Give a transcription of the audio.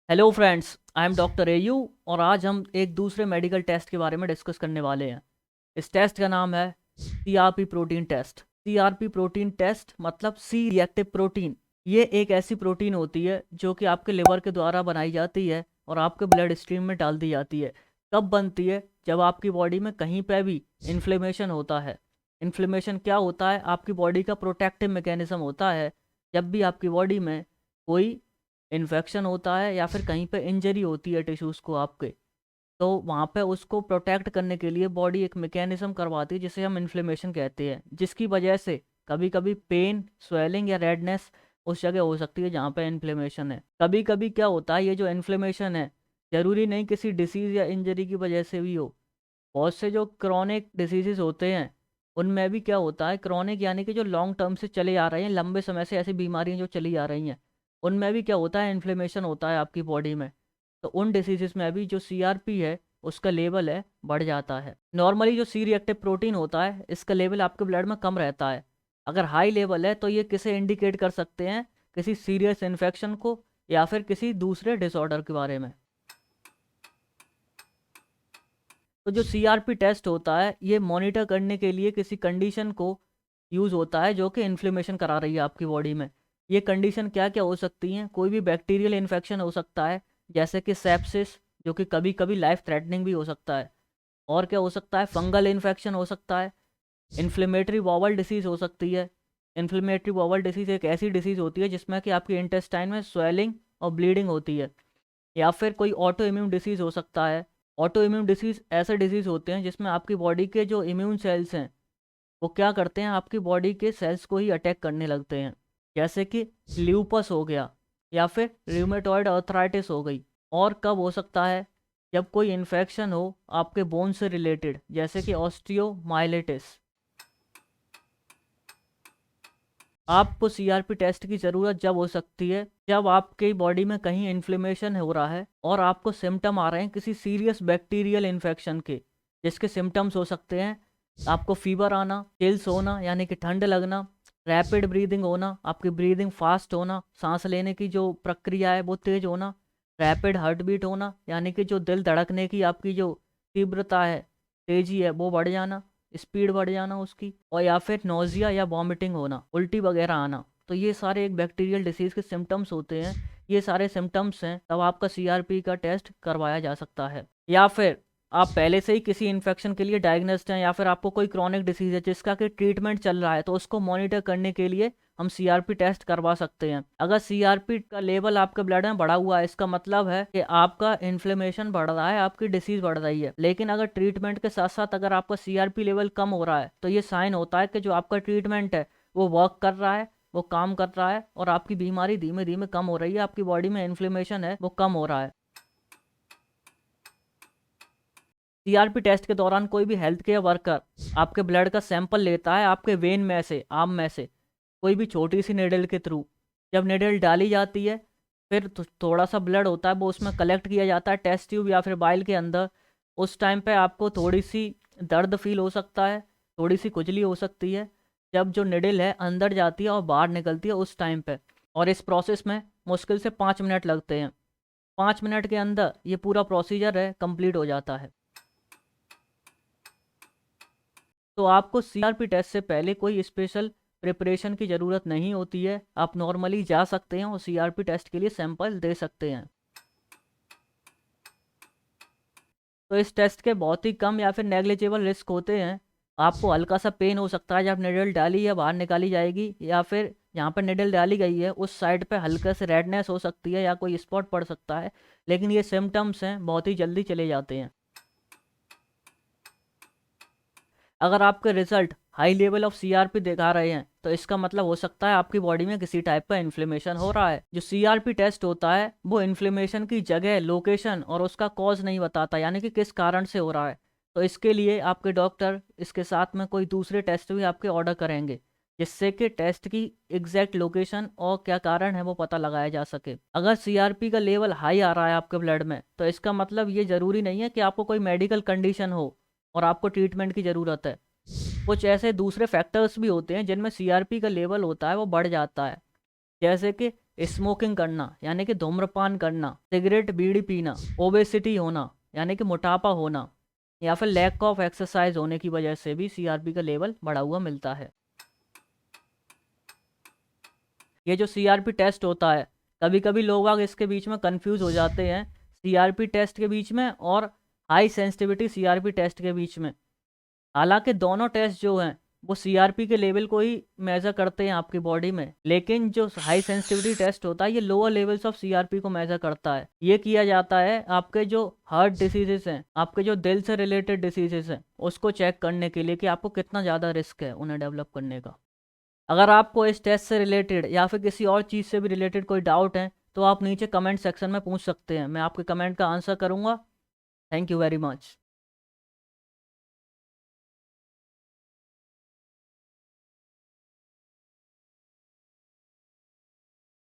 Hello friends, I am doctor AU और आज हम एक दूसरे मेडिकल टेस्ट के बारे में डिस्कस करने वाले हैं। इस टेस्ट का नाम है CRP protein test. CRP protein test मतलब सी रिएक्टिव प्रोटीन। ये एक ऐसी प्रोटीन होती है जो कि आपके लिवर के द्वारा बनाई जाती है और आपके ब्लड स्ट्रीम में डाल दी जाती है। कब बनती है? जब आपकी बॉडी में कहीं पे भी इन्फ्लेमेशन होता है। इन्फ्लेमेशन क्या होता है? आपकी बॉडी का प्रोटेक्टिव मैकेनिज्म होता है। जब भी आपकी बॉडी में कोई इन्फेक्शन होता है या फिर कहीं पे इंजरी होती है टिश्यूज़ को आपके, तो वहाँ पे उसको प्रोटेक्ट करने के लिए बॉडी एक मैकेनिज्म करवाती है जिसे हम इन्फ्लेमेशन कहते हैं, जिसकी वजह से कभी कभी पेन, स्वेलिंग या रेडनेस उस जगह हो सकती है जहाँ पे इन्फ्लेमेशन है। कभी कभी क्या होता है, ये जो इन्फ्लेमेशन है ज़रूरी नहीं किसी डिसीज़ या इंजरी की वजह से भी हो। बहुत से जो क्रॉनिक डिसीजेज होते हैं उनमें भी क्या होता है, क्रॉनिक यानी कि जो लॉन्ग टर्म से चले आ रहे हैं, लंबे समय से ऐसी बीमारियां जो चली आ रही हैं, उनमें भी क्या होता है, इन्फ्लेमेशन होता है आपकी बॉडी में। तो उन डिसीजेस में भी जो सीआरपी है उसका लेवल है बढ़ जाता है। नॉर्मली जो सी रिएक्टिव प्रोटीन होता है इसका लेवल आपके ब्लड में कम रहता है। अगर हाई लेवल है तो ये किसे इंडिकेट कर सकते हैं? किसी सीरियस इन्फेक्शन को या फिर किसी दूसरे डिसऑर्डर के बारे में। तो जो सीआरपी टेस्ट होता है ये मॉनिटर करने के लिए किसी कंडीशन को यूज़ होता है जो कि इन्फ्लेमेशन करा रही है आपकी बॉडी में। ये कंडीशन क्या क्या हो सकती हैं? कोई भी बैक्टीरियल इन्फेक्शन हो सकता है, जैसे कि सेप्सिस, जो कि कभी कभी लाइफ थ्रेटनिंग भी हो सकता है। और क्या हो सकता है? फंगल इन्फेक्शन हो सकता है। इन्फ्लेमेटरी बाउल डिसीज़ हो सकती है। इन्फ्लेमेटरी बाउल डिसीज़ एक ऐसी डिसीज़ होती है जिसमें कि आपके इंटेस्टाइन में स्वेलिंग और ब्लीडिंग होती है। या फिर कोई ऑटो इम्यून डिसीज़ हो सकता है। ऑटो इम्यून डिसीज़ ऐसे डिसीज़ होते हैं जिसमें आपकी बॉडी के जो इम्यून सेल्स हैं वो क्या करते हैं, आपकी बॉडी के सेल्स को ही अटैक करने लगते हैं। जैसे कि ल्यूपस हो गया या फिर रूमेटॉइड अर्थराइटिस हो गई। और कब हो सकता है? जब कोई इन्फेक्शन हो आपके बोन से रिलेटेड, जैसे कि ऑस्टियोमाइलिटिस। आपको सीआरपी टेस्ट की ज़रूरत जब हो सकती है जब आपकी बॉडी में कहीं इन्फ्लेमेशन हो रहा है और आपको सिम्टम आ रहे हैं किसी सीरियस बैक्टीरियल इन्फेक्शन के, जिसके सिम्टम्स हो सकते हैं आपको फीवर आना, चिल्स होना यानी कि ठंड लगना, रैपिड ब्रीदिंग होना, आपकी ब्रीदिंग फास्ट होना, सांस लेने की जो प्रक्रिया है वो तेज होना, रैपिड हार्ट बीट होना यानी कि जो दिल धड़कने की आपकी जो तीव्रता है, तेजी है, वो बढ़ जाना, स्पीड बढ़ जाना उसकी। और या फिर नोज़िया या वॉमिटिंग होना, उल्टी वगैरह आना। तो ये सारे एक बैक्टीरियल डिसीज़ के सिम्टम्स होते हैं। ये सारे सिम्टम्स हैं तब आपका सीआरपी का टेस्ट करवाया जा सकता है। या फिर आप पहले से ही किसी इन्फेक्शन के लिए डायग्नोस्ड हैं या फिर आपको कोई क्रॉनिक डिसीज़ है जिसका कि ट्रीटमेंट चल रहा है, तो उसको मॉनिटर करने के लिए हम सीआरपी टेस्ट करवा सकते हैं। अगर सीआरपी का लेवल आपके ब्लड में बढ़ा हुआ है इसका मतलब है कि आपका इन्फ्लेमेशन बढ़ रहा है, आपकी डिसीज़ बढ़ रही है। लेकिन अगर ट्रीटमेंट के साथ साथ अगर आपका सीआरपी लेवल कम हो रहा है तो ये साइन होता है कि जो आपका ट्रीटमेंट है वो वर्क कर रहा है, वो काम कर रहा है और आपकी बीमारी धीमे धीमे कम हो रही है, आपकी बॉडी में इन्फ्लेमेशन है वो कम हो रहा है। सीआरपी टेस्ट के दौरान कोई भी हेल्थ केयर वर्कर आपके ब्लड का सैंपल लेता है आपके वेन में से, आर्म में से, कोई भी छोटी सी नेडल के थ्रू। जब नेडल डाली जाती है फिर थोड़ा सा ब्लड होता है वो उसमें कलेक्ट किया जाता है टेस्ट ट्यूब या फिर बाइल के अंदर। उस टाइम पे आपको थोड़ी सी दर्द फील हो सकता है, थोड़ी सी खुजली हो सकती है जब जो निडल है अंदर जाती है और बाहर निकलती है उस टाइम पे। और इस प्रोसेस में मुश्किल से 5 मिनट लगते हैं। 5 मिनट के अंदर ये पूरा प्रोसीजर है कंप्लीट हो जाता है। तो आपको सीआरपी टेस्ट से पहले कोई स्पेशल प्रिपरेशन की ज़रूरत नहीं होती है। आप नॉर्मली जा सकते हैं और सीआरपी टेस्ट के लिए सैंपल दे सकते हैं। तो इस टेस्ट के बहुत ही कम या फिर नेग्लिजिबल रिस्क होते हैं। आपको हल्का सा पेन हो सकता है जब निडल डाली या बाहर निकाली जाएगी, या फिर जहाँ पर निडल डाली गई है उस साइड पे हल्का से रेडनेस हो सकती है या कोई स्पॉट पड़ सकता है। लेकिन ये सिम्टम्स हैं बहुत ही जल्दी चले जाते हैं। अगर आपके result high level of CRP दिखा रहे हैं तो इसका मतलब हो सकता है आपकी बॉडी में किसी टाइप का इन्फ्लेमेशन हो रहा है। जो सीआरपी टेस्ट होता है वो इन्फ्लेमेशन की जगह, लोकेशन और उसका कॉज नहीं बताता, यानी कि किस कारण से हो रहा है। तो इसके लिए आपके डॉक्टर इसके साथ में कोई दूसरे टेस्ट भी आपके ऑर्डर करेंगे जिससे कि टेस्ट की एग्जैक्ट लोकेशन और क्या कारण है वो पता लगाया जा सके। अगर सीआरपी का लेवल हाई आ रहा है आपके ब्लड में तो इसका मतलब ये ज़रूरी नहीं है कि आपको कोई मेडिकल कंडीशन हो और आपको ट्रीटमेंट की ज़रूरत है। कुछ ऐसे दूसरे फैक्टर्स भी होते हैं जिनमें सीआरपी का लेवल होता है वो बढ़ जाता है। जैसे कि स्मोकिंग करना यानी कि धूम्रपान करना, सिगरेट बीड़ी पीना, ओबेसिटी होना यानी कि मोटापा होना, या फिर लैक ऑफ एक्सरसाइज होने की वजह से भी सीआरपी का लेवल बढ़ा हुआ मिलता है। ये जो सीआरपी टेस्ट होता है, कभी कभी लोग आग इसके बीच में कंफ्यूज हो जाते हैं, सीआरपी टेस्ट के बीच में और हाई सेंसिटिविटी सीआरपी टेस्ट के बीच में। हालांकि दोनों टेस्ट जो हैं वो सीआरपी के लेवल को ही मेज़र करते हैं आपकी बॉडी में, लेकिन जो हाई सेंसिटिविटी टेस्ट होता है ये लोअर लेवल्स ऑफ सीआरपी को मेज़र करता है। ये किया जाता है आपके जो हार्ट डिसीजेस हैं, आपके जो दिल से रिलेटेड डिसीजेस हैं, उसको चेक करने के लिए कि आपको कितना ज़्यादा रिस्क है उन्हें डेवलप करने का। अगर आपको इस टेस्ट से रिलेटेड या फिर किसी और चीज़ से भी रिलेटेड कोई डाउट है तो आप नीचे कमेंट सेक्शन में पूछ सकते हैं, मैं आपके कमेंट का आंसर करूँगा। Thank you very much.